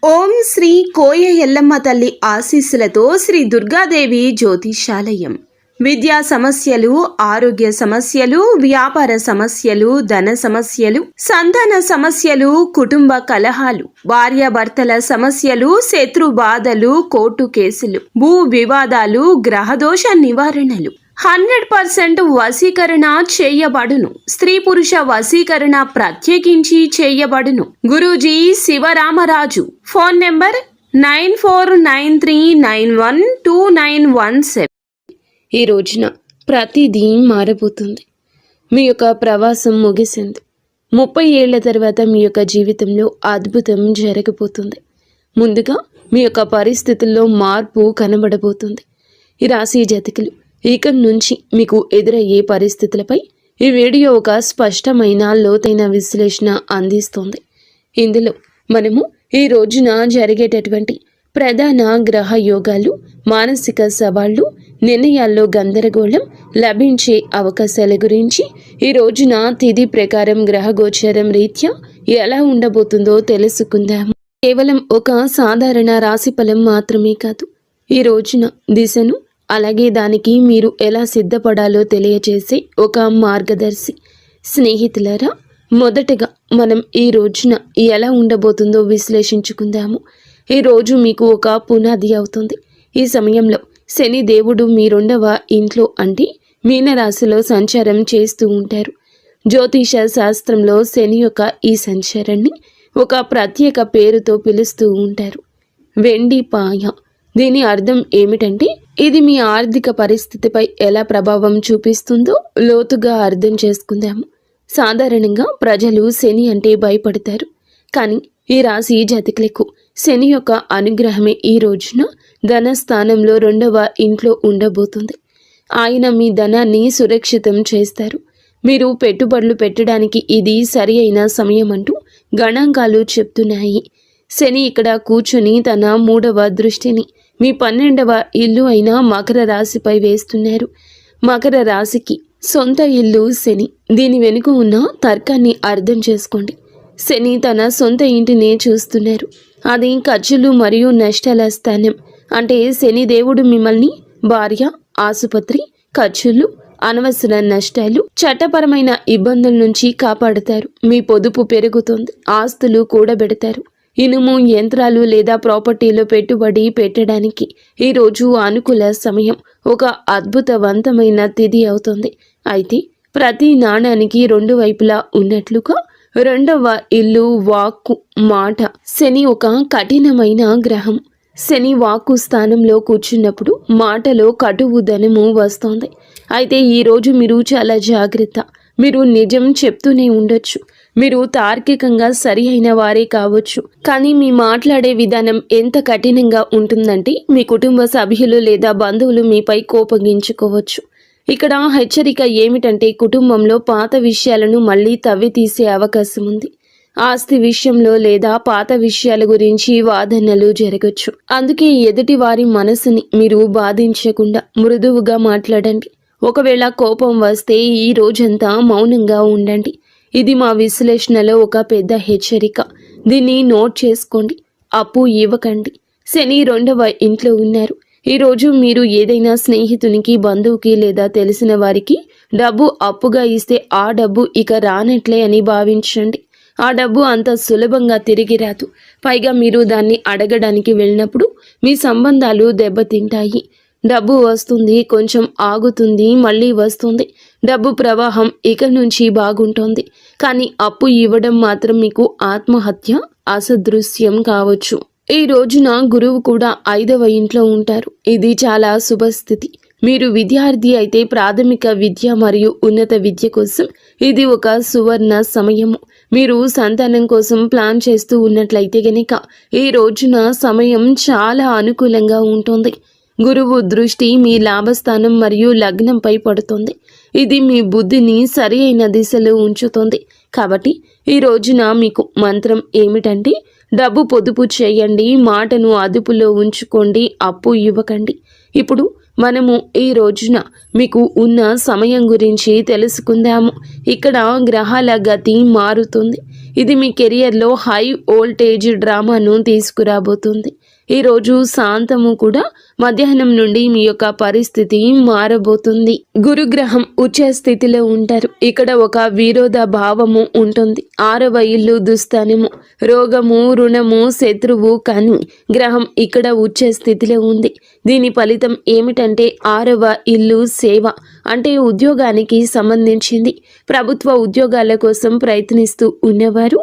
ఓం శ్రీ కోయ ఎల్లమ్మ తల్లి ఆశీస్సులతో శ్రీ దుర్గాదేవి జ్యోతిషాలయం. విద్యా సమస్యలు, ఆరోగ్య సమస్యలు, వ్యాపార సమస్యలు, ధన సమస్యలు, సంతాన సమస్యలు, కుటుంబ కలహాలు, భార్యాభర్తల సమస్యలు, శత్రు బాధలు, కోర్టు కేసులు, భూ వివాదాలు, గ్రహదోష నివారణలు 100% వశీకరణ చేయబడును. స్త్రీ పురుష వశీకరణ ప్రత్యేకించి చేయబడును. గురూజీ శివరామరాజు. Phone number 9493912917. ఈ రోజున ప్రతిదీ మారబోతుంది. మీ యొక్క ప్రవాసం ముగిసింది. 30 ఏళ్ల తర్వాత మీ యొక్క జీవితంలో అద్భుతం జరగబోతుంది. ముందుగా మీ యొక్క పరిస్థితుల్లో మార్పు కనబడబోతుంది. ఈ రాశి జాతకులు ఇక నుంచి మీకు ఎదురయ్యే పరిస్థితులపై ఈ వీడియో ఒక స్పష్టమైన లోతైన విశ్లేషణ అందిస్తుంది. ఇందులో మనము ఈ రోజున జరిగేటటువంటి ప్రధాన గ్రహ యోగాలు, మానసిక సవాళ్లు, నిర్ణయాల్లో గందరగోళం, లభించే అవకాశాల గురించి, ఈ రోజున తిథి ప్రకారం గ్రహ గోచారం రీత్యా ఎలా ఉండబోతుందో తెలుసుకుందాము. కేవలం ఒక సాధారణ రాశి ఫలం మాత్రమే కాదు, ఈ రోజున దిశను అలాగే దానికి మీరు ఎలా సిద్ధపడాలో తెలియజేసే ఒక మార్గదర్శి. స్నేహితులారా, మొదటగా మనం ఈ రోజున ఎలా ఉండబోతుందో విశ్లేషించుకుందాము. ఈ రోజు మీకు ఒక పునాది అవుతుంది. ఈ సమయంలో శని దేవుడు మీ 2వ ఇంట్లో అంటే మీనరాశిలో సంచారం చేస్తూ ఉంటారు. జ్యోతిష శాస్త్రంలో శని యొక్క ఈ సంచారాన్ని ఒక ప్రత్యేక పేరుతో పిలుస్తూ ఉంటారు, వెండి పాయ. దీని అర్థం ఏమిటంటే ఇది మీ ఆర్థిక పరిస్థితిపై ఎలా ప్రభావం చూపిస్తుందో లోతుగా అర్థం చేసుకుందాము. సాధారణంగా ప్రజలు శని అంటే భయపడతారు, కానీ ఈ రాశి జాతకులకు శని యొక్క అనుగ్రహమే ఈ రోజున ధనస్థానంలో 2వ ఇంట్లో ఉండబోతుంది. ఆయన మీ ధనాన్ని సురక్షితం చేస్తారు. మీరు పెట్టుబడులు పెట్టడానికి ఇది సరి అయిన సమయం అంటూ గణాంకాలు చెప్తున్నాయి. శని ఇక్కడ కూర్చొని తన 3వ దృష్టిని మీ 12వ ఇల్లు అయిన మకర రాశిపై వేస్తున్నారు. మకర రాశికి సొంత ఇల్లు శని. దీని వెనుక ఉన్న తర్కాన్ని అర్థం చేసుకోండి. శని తన సొంత ఇంటినే చూస్తున్నారు. అది ఖర్చులు మరియు నష్టాల స్థానం. అంటే శని దేవుడు మిమ్మల్ని భార్య, ఆసుపత్రి ఖర్చులు, అనవసర నష్టాలు, చట్టపరమైన ఇబ్బందుల నుంచి కాపాడుతారు. మీ పొదుపు పెరుగుతుంది. ఆస్తులు కూడబెడతారు. ఇనుము, యంత్రాలు లేదా ప్రాపర్టీలో పెట్టుబడి పెట్టడానికి ఈరోజు అనుకూల సమయం. ఒక అద్భుతవంతమైన తిథి అవుతుంది. అయితే ప్రతి నాణానికి 2 వైపులా ఉన్నట్లుగా 2వ ఇల్లు, వాక్కు, మాట. శని ఒక కఠినమైన గ్రహం. శని వాక్కు స్థానంలో కూర్చున్నప్పుడు మాటలో కటువు ధనము వస్తోంది. అయితే ఈరోజు మీరు చాలా జాగ్రత్త. మీరు నిజం చెప్తూనే ఉండొచ్చు. మీరు తార్కికంగా సరి అయిన వారే కావచ్చు, కానీ మీ మాట్లాడే విధానం ఎంత కఠినంగా ఉంటుందంటే మీ కుటుంబ సభ్యులు లేదా బంధువులు మీపై కోపగించుకోవచ్చు. ఇక్కడ హెచ్చరిక ఏమిటంటే కుటుంబంలో పాత విషయాలను మళ్ళీ తవ్వి తీసే అవకాశం ఉంది. ఆస్తి విషయంలో లేదా పాత విషయాల గురించి వాదనలు జరగచ్చు. అందుకే ఎదుటి వారి మనసుని మీరు బాధించకుండా మృదువుగా మాట్లాడండి. ఒకవేళ కోపం వస్తే ఈ రోజంతా మౌనంగా ఉండండి. ఇది మా విశ్లేషణలో ఒక పెద్ద హెచ్చరిక. దీన్ని నోట్ చేసుకోండి. అప్పు ఇవ్వకండి. శని 2వ ఇంట్లో ఉన్నారు. ఈరోజు మీరు ఏదైనా స్నేహితునికి, బంధువుకి లేదా తెలిసిన వారికి డబ్బు అప్పుగా ఇస్తే ఆ డబ్బు ఇక రానట్లే అని భావించండి. ఆ డబ్బు అంత సులభంగా తిరిగి రాదు. పైగా మీరు దాన్ని అడగడానికి వెళ్ళినప్పుడు మీ సంబంధాలు దెబ్బతింటాయి. డబ్బు వస్తుంది, కొంచెం ఆగుతుంది, మళ్ళీ వస్తుంది. డబ్బు ప్రవాహం ఇక నుంచి బాగుంటుంది. కానీ అప్పు ఇవ్వడం మాత్రం మీకు ఆత్మహత్య అసదృశ్యం కావచ్చు. ఈ రోజున గురువు కూడా 5వ ఇంట్లో ఉంటారు. ఇది చాలా శుభస్థితి. మీరు విద్యార్థి అయితే ప్రాథమిక విద్య మరియు ఉన్నత విద్య కోసం ఇది ఒక సువర్ణ సమయము. మీరు సంతానం కోసం ప్లాన్ చేస్తూ ఉన్నట్లయితే గనక ఈ రోజున సమయం చాలా అనుకూలంగా ఉంటుంది. గురువు దృష్టి మీ లాభస్థానం మరియు లగ్నంపై పడుతుంది. ఇది మీ బుద్ధిని సరి అయిన దిశలో ఉంచుతుంది. కాబట్టి ఈ రోజున మీకు మంత్రం ఏమిటంటే డబ్బు పొదుపు చేయండి, మాటను అదుపులో ఉంచుకోండి, అప్పు ఇవ్వకండి. ఇప్పుడు మనము ఈ రోజున మీకు ఉన్న సమయం గురించి తెలుసుకుందాము. ఇక్కడ గ్రహాల గతి మారుతుంది. ఇది మీ కెరియర్లో హై వోల్టేజ్ డ్రామాను తీసుకురాబోతుంది. ఈరోజు శాంతము కూడా మధ్యాహ్నం నుండి మీ యొక్క పరిస్థితి మారబోతుంది. గురుగ్రహం ఉచ్చ స్థితిలో ఉంటారు. ఇక్కడ ఒక విరోధ భావము ఉంటుంది. 6వ ఇల్లు దుస్థానము, రోగము, రుణము, శత్రువు. కానీ గ్రహం ఇక్కడ ఉచ్చ స్థితిలో ఉంది. దీని ఫలితం ఏమిటంటే 6వ ఇల్లు సేవ, అంటే ఉద్యోగానికి సంబంధించింది. ప్రభుత్వ ఉద్యోగాల కోసం ప్రయత్నిస్తూ ఉన్నవారు,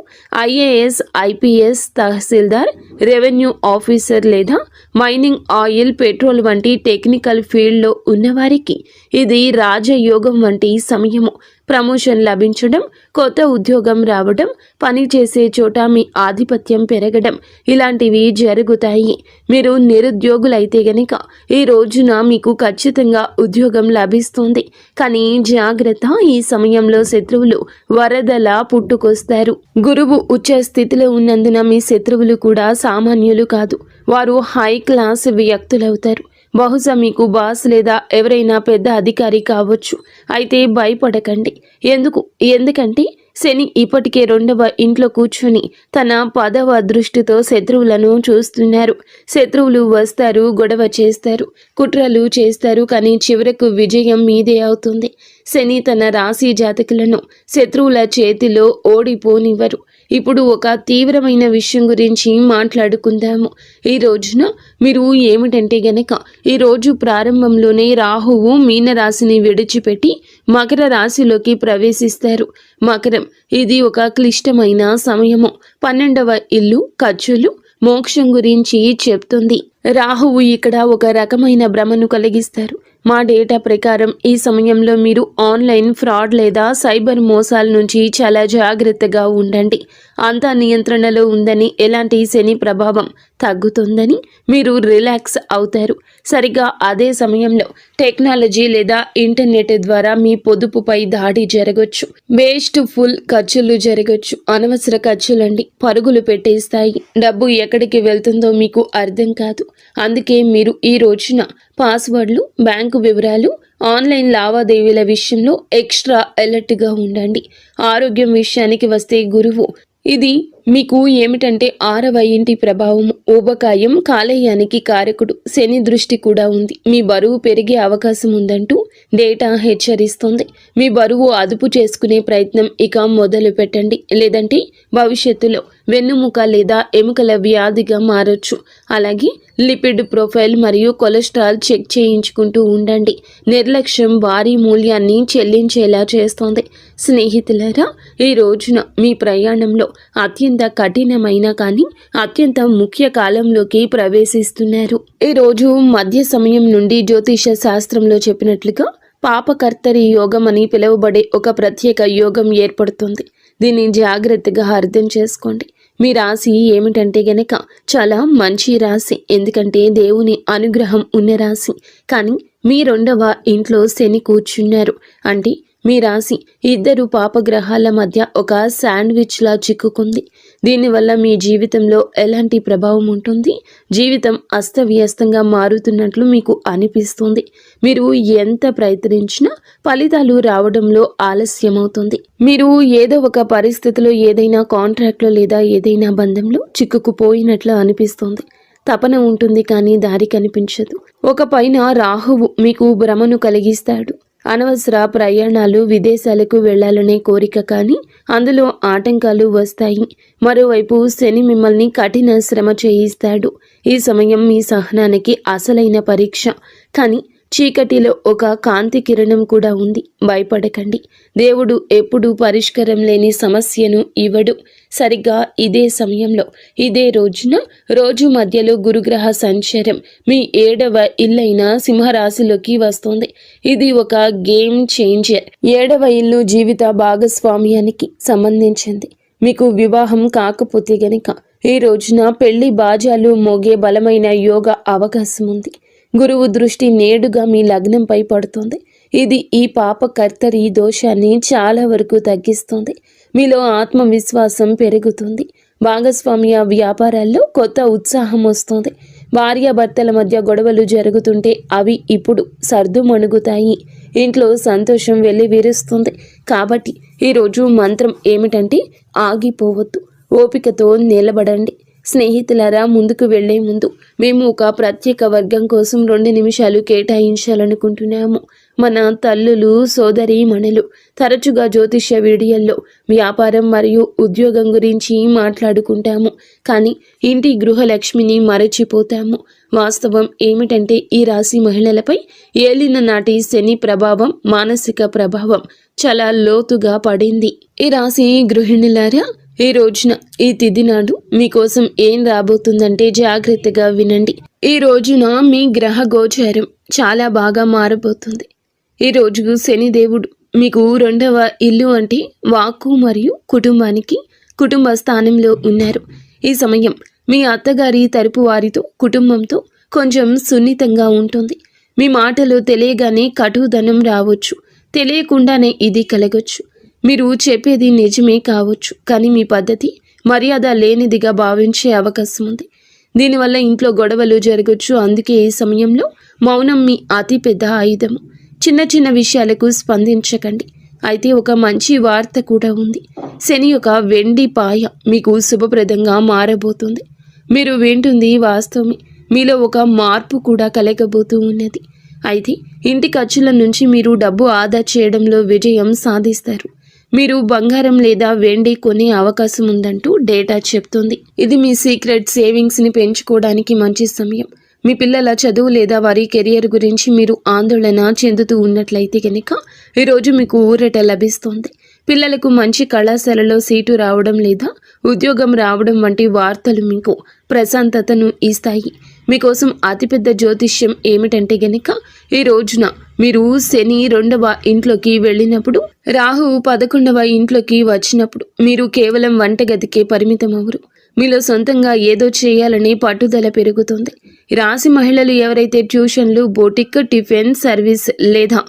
ఐఏఎస్, ఐపీఎస్, తహసీల్దార్, రెవెన్యూ ఆఫీసర్ లేదా మైనింగ్, ఆయిల్, పెట్రోల్ వంటి టెక్నికల్ ఫీల్డ్లో ఉన్నవారికి ఇది రాజయోగం వంటి సమయము. ప్రమోషన్ లభించడం, కొత్త ఉద్యోగం రావడం, పని చేసే చోట మీ ఆధిపత్యం పెరగడం ఇలాంటివి జరుగుతాయి. మీరు నిరుద్యోగులైతే గనక ఈ రోజున మీకు ఖచ్చితంగా ఉద్యోగం లభిస్తుంది. కానీ జాగ్రత్త, ఈ సమయంలో శత్రువులు వరదలా పుట్టుకొస్తారు. గురువు ఉచ్చ స్థితిలో ఉన్నందున మీ శత్రువులు కూడా సామాన్యులు కాదు. వారు హై క్లాస్ వ్యక్తులవుతారు. బహుశా మీకు బాస్ లేదా ఎవరైనా పెద్ద అధికారి కావచ్చు. అయితే భయపడకండి. ఎందుకంటే శని ఇప్పటికే 2వ ఇంట్లో కూర్చొని తన 10వ దృష్టితో శత్రువులను చూస్తున్నారు. శత్రువులు వస్తారు, గొడవ చేస్తారు, కుట్రలు చేస్తారు. కానీ చివరకు విజయం మీదే అవుతుంది. శని తన రాశి జాతకులను శత్రువుల చేతిలో ఓడిపోనివ్వరు. ఇప్పుడు ఒక తీవ్రమైన విషయం గురించి మాట్లాడుకుందాము. ఈ రోజున మీరు ఏమిటంటే గనక ఈ రోజు ప్రారంభంలోనే రాహువు మీనరాశిని విడిచిపెట్టి మకర రాశిలోకి ప్రవేశిస్తారు. మకరం ఇది ఒక క్లిష్టమైన సమయము. 12వ ఇల్లు ఖర్చులు, మోక్షం గురించి చెప్తుంది. రాహువు ఇక్కడ ఒక రకమైన భ్రమను కలిగిస్తారు. మా డేటా ప్రకారం ఈ సమయంలో మీరు ఆన్లైన్ ఫ్రాడ్ లేదా సైబర్ మోసాల నుంచి చాలా జాగ్రత్తగా ఉండండి. అంతా నియంత్రణలో ఉందని, ఎలాంటి శని ప్రభావం తగ్గుతుందని మీరు రిలాక్స్ అవుతారు. సరిగా అదే సమయంలో టెక్నాలజీ లేదా ఇంటర్నెట్ ద్వారా మీ పొదుపుపై దాడి జరగచ్చు. వేస్ట్ ఫుల్ ఖర్చులు జరగచ్చు. అనవసర ఖర్చులండి పరుగులు పెట్టేస్తాయి. డబ్బు ఎక్కడికి వెళ్తుందో మీకు అర్థం కాదు. అందుకే మీరు ఈ రోజున పాస్వర్డ్లు, బ్యాంకు వివరాలు, ఆన్లైన్ లావాదేవీల విషయంలో ఎక్స్ట్రా అలర్ట్గా ఉండండి. ఆరోగ్యం విషయానికి వస్తే గురువు ఇది మీకు ఏమిటంటే 6వ ఇంటి ప్రభావం. ఊబకాయం, కాలేయానికి కారకుడు. శని దృష్టి కూడా ఉంది. మీ బరువు పెరిగే అవకాశం ఉందంటూ డేటా హెచ్చరిస్తుంది. మీ బరువు అదుపు చేసుకునే ప్రయత్నం ఇక మొదలు పెట్టండి. లేదంటే భవిష్యత్తులో వెన్నుముక లేదా ఎముకల వ్యాధిగా మారొచ్చు. అలాగే లిపిడ్ ప్రొఫైల్ మరియు కొలెస్ట్రాల్ చెక్ చేయించుకుంటూ ఉండండి. నిర్లక్ష్యం భారీ మూల్యాన్ని చెల్లించేలా చేస్తోంది. స్నేహితులారా, ఈ రోజున మీ ప్రయాణంలో అత్యంత కఠినమైన కానీ అత్యంత ముఖ్య కాలంలోకి ప్రవేశిస్తున్నారు. ఈ రోజు మధ్య సమయం నుండి జ్యోతిష శాస్త్రంలో చెప్పినట్లుగా పాపకర్తరి యోగం అని పిలువబడే ఒక ప్రత్యేక యోగం ఏర్పడుతుంది. దీన్ని జాగ్రత్తగా అర్థం చేసుకోండి. మీ రాశి ఏమిటంటే గనక చాలా మంచి రాశి. ఎందుకంటే దేవుని అనుగ్రహం ఉన్న రాశి. కానీ మీ 2వ ఇంట్లో శని కూర్చున్నారు. అంటే మీ రాశి 2 పాపగ్రహాల మధ్య ఒక శాండ్విచ్లా చిక్కుకుంది. దీనివల్ల మీ జీవితంలో ఎలాంటి ప్రభావం ఉంటుంది? జీవితం అస్తవ్యస్తంగా మారుతున్నట్లు మీకు అనిపిస్తుంది. మీరు ఎంత ప్రయత్నించినా ఫలితాలు రావడంలో ఆలస్యమవుతుంది. మీరు ఏదో ఒక పరిస్థితిలో, ఏదైనా కాంట్రాక్ట్లో లేదా ఏదైనా బంధంలో చిక్కుకుపోయినట్లు అనిపిస్తుంది. తపన ఉంటుంది కానీ దారి కనిపించదు. ఒక పైన రాహువు మీకు భ్రమను కలిగిస్తాడు. అనవసర ప్రయాణాలు, విదేశాలకు వెళ్లాలనే కోరిక, కానీ అందులో ఆటంకాలు వస్తాయి. మరోవైపు శని మిమ్మల్ని కఠిన శ్రమ చేయిస్తాడు. ఈ సమయం మీ సహనానికి అసలైన పరీక్ష. కానీ చీకటిలో ఒక కాంతి కిరణం కూడా ఉంది. భయపడకండి. దేవుడు ఎప్పుడూ పరిష్కారం లేని సమస్యను ఇవ్వడు. సరిగ్గా ఇదే సమయంలో, ఇదే రోజున, రోజు మధ్యలో గురుగ్రహ సంచారం మీ 7వ ఇల్లైన సింహరాశిలోకి వస్తుంది. ఇది ఒక గేమ్ చేంజర్. 7వ ఇల్లు జీవిత భాగస్వామ్యానికి సంబంధించింది. మీకు వివాహం కాకపోతే గనక ఈ రోజున పెళ్లి బాజాలు మోగే బలమైన యోగ అవకాశం ఉంది. గురువు దృష్టి నేడుగా మీ లగ్నంపై పడుతుంది. ఇది ఈ పాపకర్తరి దోషాన్ని చాలా వరకు తగ్గిస్తుంది. మీలో ఆత్మవిశ్వాసం పెరుగుతుంది. భాగస్వామ్య వ్యాపారాల్లో కొత్త ఉత్సాహం వస్తుంది. భార్యాభర్తల మధ్య గొడవలు జరుగుతుంటే అవి ఇప్పుడు సర్దుమణుగుతాయి. ఇంట్లో సంతోషం వెల్లివిరుస్తుంది. కాబట్టి ఈరోజు మంత్రం ఏమిటంటే ఆగిపోవద్దు, ఓపికతో నిలబడండి. స్నేహితులారా, ముందుకు వెళ్లే ముందు మేము ఒక ప్రత్యేక వర్గం కోసం 2 నిమిషాలు కేటాయించాలనుకుంటున్నాము. మన తల్లులు, సోదరీమణులు తరచుగా జ్యోతిష్య వీడియోల్లో వ్యాపారం మరియు ఉద్యోగం గురించి మాట్లాడుకుంటాము, కానీ ఇంటి గృహలక్ష్మిని మరచిపోతాము. వాస్తవం ఏమిటంటే ఈ రాశి మహిళలపై ఏలిన నాటి శని ప్రభావం, మానసిక ప్రభావం చాలా లోతుగా పడింది. ఈ రాశి గృహిణులారా, ఈ రోజున ఈ తిథి నాడు మీకోసం ఏం రాబోతుందంటే జాగ్రత్తగా వినండి. ఈ రోజున మీ గ్రహ గోచారం చాలా బాగా మారబోతుంది. ఈ రోజు శనిదేవుడు మీకు 2వ ఇల్లు అంటే వాక్కు మరియు కుటుంబానికి కుటుంబ స్థానంలో ఉన్నారు. ఈ సమయం మీ అత్తగారి తరపు వారితో, కుటుంబంతో కొంచెం సున్నితంగా ఉంటుంది. మీ మాటలు తెలియగానే కటుదనం రావచ్చు, తెలియకుండానే ఇది కలగొచ్చు. మీరు చెప్పేది నిజమే కావచ్చు, కానీ మీ పద్ధతి మర్యాద లేనిదిగా భావించే అవకాశం ఉంది. దీనివల్ల ఇంట్లో గొడవలు జరగచ్చు. అందుకే ఈ సమయంలో మౌనం మీ అతిపెద్ద ఆయుధము. చిన్న చిన్న విషయాలకు స్పందించకండి. అయితే ఒక మంచి వార్త కూడా ఉంది. శని యొక్క వెండి పాయ మీకు శుభప్రదంగా మారబోతుంది. మీరు వింటుంది వాస్తవమే. మీలో ఒక మార్పు కూడా కలగబోతూ ఉన్నది. అయితే ఇంటి ఖర్చుల నుంచి మీరు డబ్బు ఆదా చేయడంలో విజయం సాధిస్తారు. మీరు బంగారం లేదా వెండి కొనే అవకాశం ఉందంటూ డేటా చెప్తుంది. ఇది మీ సీక్రెట్ సేవింగ్స్ని పెంచుకోవడానికి మంచి సమయం. మీ పిల్లల చదువు లేదా వారి కెరియర్ గురించి మీరు ఆందోళన చెందుతూ ఉన్నట్లయితే కనుక ఈరోజు మీకు ఊరట లభిస్తుంది. పిల్లలకు మంచి కళాశాలలో సీటు రావడం లేదా ఉద్యోగం రావడం వంటి వార్తలు మీకు ప్రశాంతతను ఇస్తాయి. మీకోసం అతిపెద్ద జ్యోతిష్యం ఏమిటంటే గనక ఈ రోజున మీరు శని 2వ ఇంట్లోకి వెళ్ళినప్పుడు, రాహు 11వ ఇంట్లోకి వచ్చినప్పుడు మీరు కేవలం వంటగదికే పరిమితం అవ్వరు. మీలో సొంతంగా ఏదో చేయాలని పట్టుదల పెరుగుతుంది. రాశి మహిళలు ఎవరైతే ట్యూషన్లు, బొటిక్, టిఫిన్ సర్వీస్ లేదా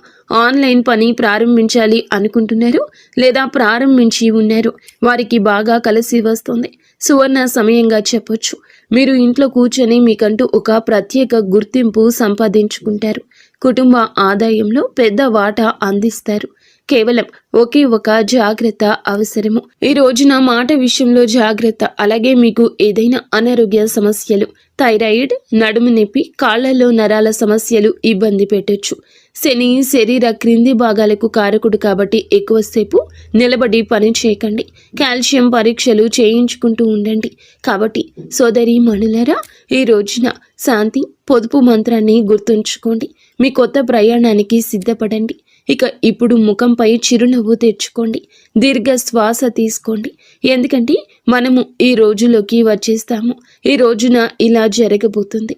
ఆన్లైన్ పని ప్రారంభించాలి అనుకుంటున్నారో లేదా ప్రారంభించి ఉన్నారో వారికి బాగా కలిసి వస్తుంది. సువర్ణ సమయంగా చెప్పొచ్చు. మీరు ఇంట్లో కూర్చొని మీకంటూ ఒక ప్రత్యేక గుర్తింపు సంపాదించుకుంటారు. కుటుంబ ఆదాయంలో పెద్ద వాటా అందిస్తారు. కేవలం ఒకే ఒక జాగ్రత్త అవసరము. ఈ రోజున మాట విషయంలో జాగ్రత్త. అలాగే మీకు ఏదైనా అనారోగ్య సమస్యలు, థైరాయిడ్, నడుము నొప్పి, కాళ్లలో నరాల సమస్యలు ఇబ్బంది పెట్టొచ్చు. శని శరీర క్రింది భాగాలకు కారకుడు కాబట్టి ఎక్కువసేపు నిలబడి పని చేయకండి. కాల్షియం పరీక్షలు చేయించుకుంటూ ఉండండి. కాబట్టి సోదరి మణులరా, ఈ రోజున శాంతి, పొదుపు మంత్రాన్ని గుర్తుంచుకోండి. మీ కొత్త ప్రయాణానికి సిద్ధపడండి. ఇక ఇప్పుడు ముఖంపై చిరునవ్వు తెచ్చుకోండి. దీర్ఘ శ్వాస తీసుకోండి. ఎందుకంటే మనము ఈ రోజులోకి వచ్చేస్తాము. ఈ రోజున ఇలా జరగబోతుంది.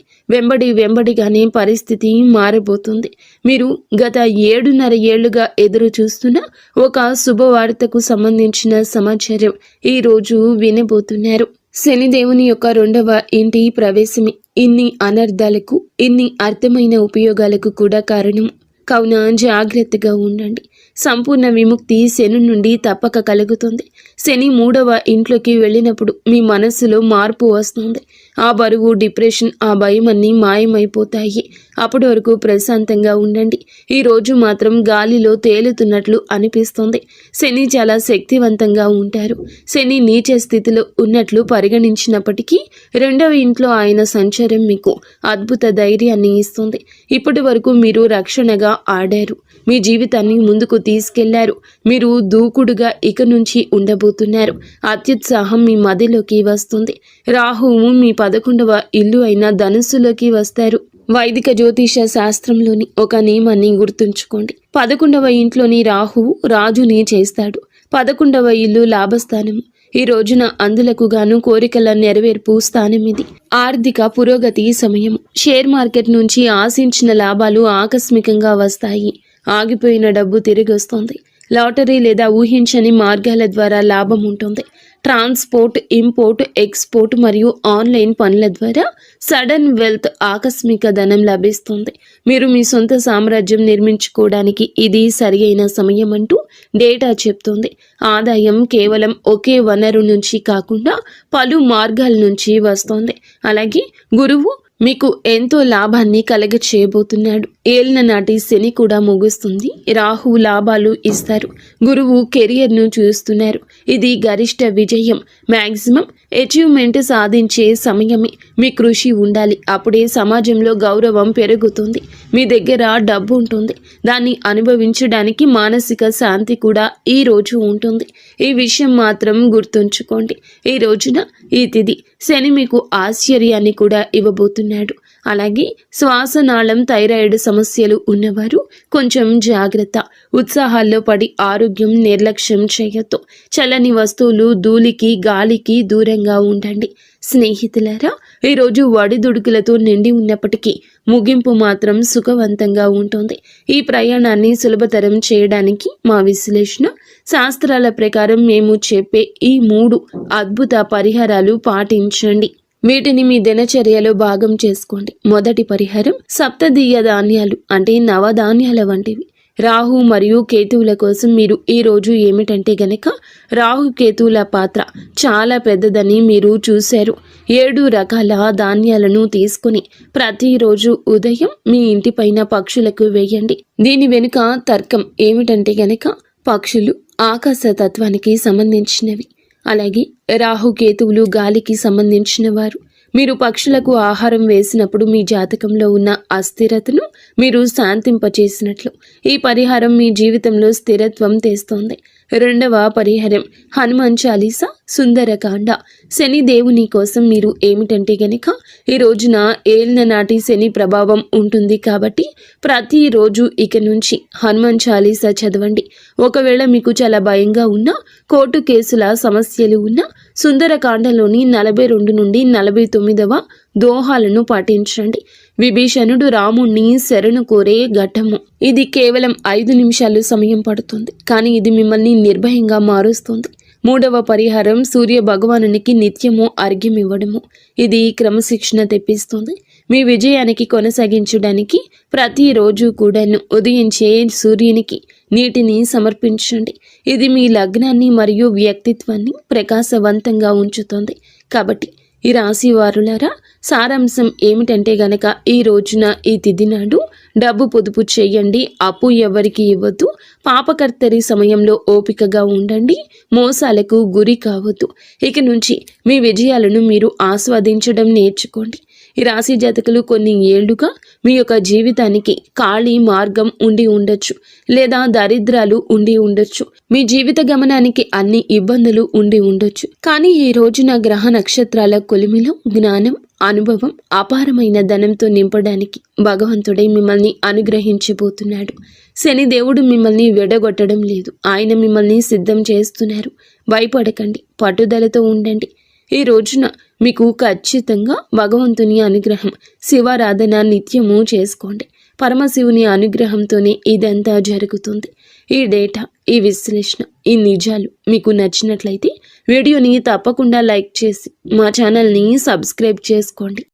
వెంబడిగానే పరిస్థితి మారబోతుంది. మీరు గత 7.5 ఏళ్లుగా ఎదురు చూస్తున్న ఒక శుభవార్తకు సంబంధించిన సమాచారం ఈ రోజు వినబోతున్నారు. శనిదేవుని యొక్క 2వ ఇంటి ప్రవేశమే ఇన్ని అనర్థాలకు, ఇన్ని అర్థమైన ఉపయోగాలకు కూడా కారణం. కావున జాగ్రత్తగా ఉండండి. సంపూర్ణ విముక్తి శని నుండి తప్పక కలుగుతుంది. శని 3వ ఇంట్లోకి వెళ్ళినప్పుడు మీ మనస్సులో మార్పు వస్తుంది. ఆ బరువు, డిప్రెషన్, ఆ భయం అన్నీ మాయమైపోతాయి. అప్పటి వరకు ప్రశాంతంగా ఉండండి. ఈ రోజు మాత్రం గాలిలో తేలుతున్నట్లు అనిపిస్తుంది. శని చాలా శక్తివంతంగా ఉంటారు. శని నీచ స్థితిలో ఉన్నట్లు పరిగణించినప్పటికీ 2వ ఇంట్లో ఆయన సంచారం మీకు అద్భుత ధైర్యాన్ని ఇస్తుంది. ఇప్పటి వరకు మీరు రక్షణగా ఆడారు. మీ జీవితాన్ని ముందుకు తీసుకెళ్లారు. మీరు దూకుడుగా ఇక నుంచి ఉండబోతున్నారు. అత్యుత్సాహం మీ మదిలోకి వస్తుంది. రాహువు మీ 11వ ఇల్లు అయిన ధనుస్సులోకి వస్తారు. వైదిక జ్యోతిష శాస్త్రంలోని ఒక నియమాన్ని గుర్తుంచుకోండి. 11వ ఇంట్లోని రాహువు రాజుని చేస్తాడు. 11వ ఇల్లు లాభస్థానము. ఈ రోజున అందులకు గాను కోరికల నెరవేర్పు స్థానం ఇది. ఆర్థిక పురోగతి సమయం. షేర్ మార్కెట్ నుంచి ఆశించిన లాభాలు ఆకస్మికంగా వస్తాయి. ఆగిపోయిన డబ్బు తిరిగి వస్తుంది. లాటరీ లేదా ఊహించని మార్గాల ద్వారా లాభం ఉంటుంది. ట్రాన్స్పోర్ట్, ఇంపోర్ట్, ఎక్స్పోర్ట్ మరియు ఆన్లైన్ పనుల ద్వారా సడన్ వెల్త్, ఆకస్మిక ధనం లభిస్తుంది. మీరు మీ సొంత సామ్రాజ్యం నిర్మించుకోవడానికి ఇది సరి అయిన సమయం అంటూ డేటా చెప్తుంది. ఆదాయం కేవలం ఒకే వనరు నుంచి కాకుండా పలు మార్గాల నుంచి వస్తుంది. అలాగే గురువు మీకు ఎంతో లాభాన్ని కలగ చేయబోతున్నాడు. ఏలిన నాటి శని కూడా ముగుస్తుంది. రాహు లాభాలు ఇస్తారు. గురువు కెరియర్ను చూస్తున్నారు. ఇది గరిష్ట విజయం, మ్యాక్సిమం అచీవ్మెంట్ సాధించే సమయమే. మీ కృషి ఉండాలి. అప్పుడే సమాజంలో గౌరవం పెరుగుతుంది. మీ దగ్గర డబ్బు ఉంటుంది. దాన్ని అనుభవించడానికి మానసిక శాంతి కూడా ఈ రోజు ఉంటుంది. ఈ విషయం మాత్రం గుర్తుంచుకోండి. ఈ రోజున ఈ తిథి శని మీకు ఆశ్చర్యాన్ని కూడా ఇవ్వబోతున్నాడు. అలాగే శ్వాసనాళం థైరాయిడ్ సమస్యలు ఉన్నవారు కొంచెం జాగ్రత్త. ఉత్సాహాల్లో పడి ఆరోగ్యం నిర్లక్ష్యం చేయొద్దు. చల్లని వస్తువులు, ధూళికి గాలికి దూరంగా ఉండండి. స్నేహితులారా, ఈరోజు ఒడిదుడుకులతో నిండి ఉన్నప్పటికీ ముగింపు మాత్రం సుఖవంతంగా ఉంటుంది. ఈ ప్రయాణాన్ని సులభతరం చేయడానికి మా విశ్లేషణ శాస్త్రాల ప్రకారం మేము చెప్పే ఈ 3 అద్భుత పరిహారాలు పాటించండి. వీటిని మీ దినచర్యలో భాగం చేసుకోండి. మొదటి పరిహారం సప్తదీయ ధాన్యాలు అంటే నవధాన్యాల వంటివి. రాహు మరియు కేతువుల కోసం మీరు ఈ రోజు ఏమిటంటే గనక రాహు కేతువుల పాత్ర చాలా పెద్దదని మీరు చూశారు. 7 రకాల ధాన్యాలను తీసుకుని ప్రతిరోజు ఉదయం మీ ఇంటిపైన పక్షులకు వేయండి. దీని వెనుక తర్కం ఏమిటంటే గనక పక్షులు ఆకాశ తత్వానికి సంబంధించినవి. అలాగే రాహుకేతువులు గాలికి సంబంధించిన వారు. మీరు పక్షులకు ఆహారం వేసినప్పుడు మీ జాతకంలో ఉన్న అస్థిరతను మీరు శాంతింపచేసినట్లు. ఈ పరిహారం మీ జీవితంలో స్థిరత్వం తెస్తోంది. రెండవ పరిహారం హనుమాన్ చాలీసా, సుందరకాండ. శని దేవుని కోసం మీరు ఏమిటంటే గనక ఈ రోజున ఏలిన నాటి శని ప్రభావం ఉంటుంది కాబట్టి ప్రతిరోజు ఇక నుంచి హనుమాన్ చాలీసా చదవండి. ఒకవేళ మీకు చాలా భయంగా ఉన్నా, కోర్టు కేసుల సమస్యలు ఉన్నా సుందరకాండలోని 42 నుండి 49వ దోహాలను పాటించండి. విభీషణుడు రాముణ్ణి శరణు కోరే ఘట్టము. ఇది కేవలం 5 నిమిషాలు సమయం పడుతుంది, కానీ ఇది మిమ్మల్ని నిర్భయంగా మారుస్తుంది. మూడవ పరిహారం సూర్య భగవానునికి నిత్యము అర్ఘ్యం ఇవ్వడము. ఇది క్రమశిక్షణ తెప్పిస్తుంది. మీ విజయానికి కొనసాగించడానికి ప్రతిరోజు కూడాను ఉదయించే సూర్యునికి నీటిని సమర్పించండి. ఇది మీ లగ్నాన్ని మరియు వ్యక్తిత్వాన్ని ప్రకాశవంతంగా ఉంచుతుంది. కాబట్టి ఈ రాశి వారులారా, సారాంశం ఏమిటంటే గనక ఈ రోజున ఈ తిథి నాడు డబ్బు పొదుపు చేయండి. అప్పు ఎవరికి ఇవ్వద్దు. పాపకర్తరి సమయంలో ఓపికగా ఉండండి. మోసాలకు గురి కావద్దు. ఇక నుంచి మీ విజయాలను మీరు ఆస్వాదించడం నేర్చుకోండి. ఈ రాశి జాతకులు కొన్ని ఏళ్లుగా మీ యొక్క జీవితానికి ఖాళీ మార్గం ఉండి ఉండొచ్చు, లేదా దరిద్రాలు ఉండి ఉండొచ్చు. మీ జీవిత గమనానికి అన్ని ఇబ్బందులు ఉండి ఉండొచ్చు. కానీ ఈ రోజున గ్రహ నక్షత్రాల కొలిమిలో జ్ఞానం, అనుభవం, అపారమైన ధనంతో నింపడానికి భగవంతుడే మిమ్మల్ని అనుగ్రహించబోతున్నాడు. శని దేవుడు మిమ్మల్ని విడగొట్టడం లేదు. ఆయన మిమ్మల్ని సిద్ధం చేస్తున్నారు. భయపడకండి, పట్టుదలతో ఉండండి. ఈ రోజున మీకు ఖచ్చితంగా భగవంతుని అనుగ్రహం, శివారాధన నిత్యము చేసుకోండి. పరమశివుని అనుగ్రహంతోనే ఇదంతా జరుగుతుంది. ఈ డేటా, ఈ విశ్లేషణ, ఈ నిజాలు మీకు నచ్చినట్లయితే వీడియోని తప్పకుండా లైక్ చేసి మా ఛానల్ని సబ్స్క్రైబ్ చేసుకోండి.